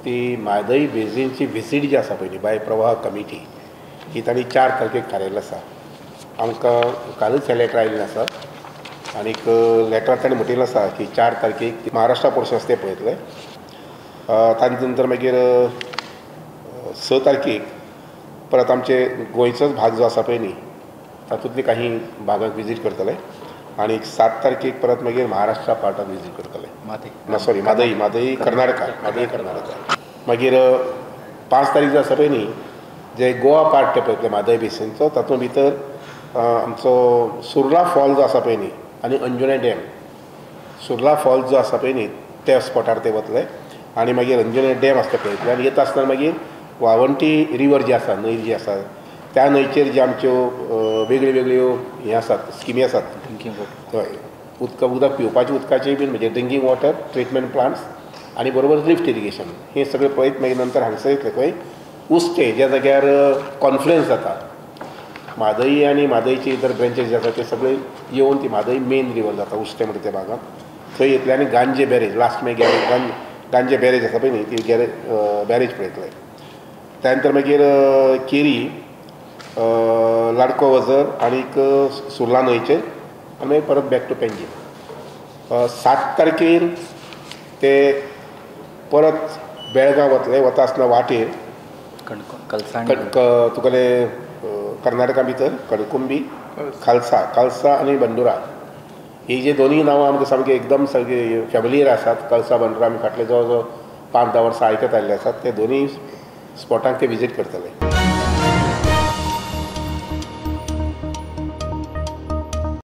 ती म्हादई बेजीनची विजीट जी आसा पळय बाय प्रवाह कमिटी ही तांणी 4 तारखेक थारायल्ली आसा. आमकां कालच हे लेटर आयिल्लें आसा आनीक लेटरांत ताणें म्हटलेलें आसा की 4 तारखेक महाराष्ट्रा पोर्शन्स ते पळयतले. ताजे नंतर मागीर 6 तारखेक परत आमचे गोंयचोच भाग जो आसा पळय न्ही तातूंतली काही भागांक विजीट करतले आनी 7 तारखेक परत मागीर महाराष्ट्रा पार्टाक विजीट करतले. सॉरी म्हादई कर्नाटका मागीर 5 तारीख जो आसा पळय न्ही जे गोवा पार्ट ते पळयतले म्हादई बेसिनचो तातूंत भितर आमचो सुर्ला फॉल जो आसा पळय न्ही आनी अंजुना डॅम सुर्ला फॉल जो आसा पळय न्ही त्या स्पॉटार ते वतले आनी मागीर अंजुना डॅम आसता पळयतले आनी येता आसतना मागीर वाळवंटी रिवर जी आसा न्हंय जी आसा त्या न्हंयचेर ज्यो आमच्यो वेगळ्यो वेगळ्यो हे आसात स्किमी आसात हय उदक पिवपाच्या उदकाचेय बीन म्हणजे ड्रिंकींग वॉटर ट्रिटमेंट प्लांट्स आनी बरोबर लिफ्ट इरिगेशन हे सगळें पळयत मागीर नंतर हांगसर येतले खंय उस्टे ज्या जाग्यार कॉन्फ्लुएन्स जाता म्हादई आनी म्हादईचे इतर ब्रँचेस जे आसा ते सगळे येवन ती म्हादई मेन रिवर जाता उस्टे म्हणटा त्या भागांत थंय येतले आनी गांजे बॅरेज लास्ट मागीर गांजे बॅरेज आसा पळय न्ही ती बॅरेज पळयतले. त्या नंतर मागीर केरी लाडको वजर आनीक सुर्ला न्हंयचेर आनी मागीर परत बॅक टू पेंजीम. 7 तारखेर ते परत बेळगांव वतले वता आसतना वाटेर तुगेले कर्नाटका भितर कणकुंबी खालसा आनी बंडुरा ही जे दोनूय नांवां आमकां सामके एकदम सारके फॅमिलियर आसात. कळसा बंडुरा आमी फाटले जवळ जवळ 5-10 वर्सां आयकत आयिल्ले आसात. ते दोनूय स्पॉटांक ते विजीट करतले.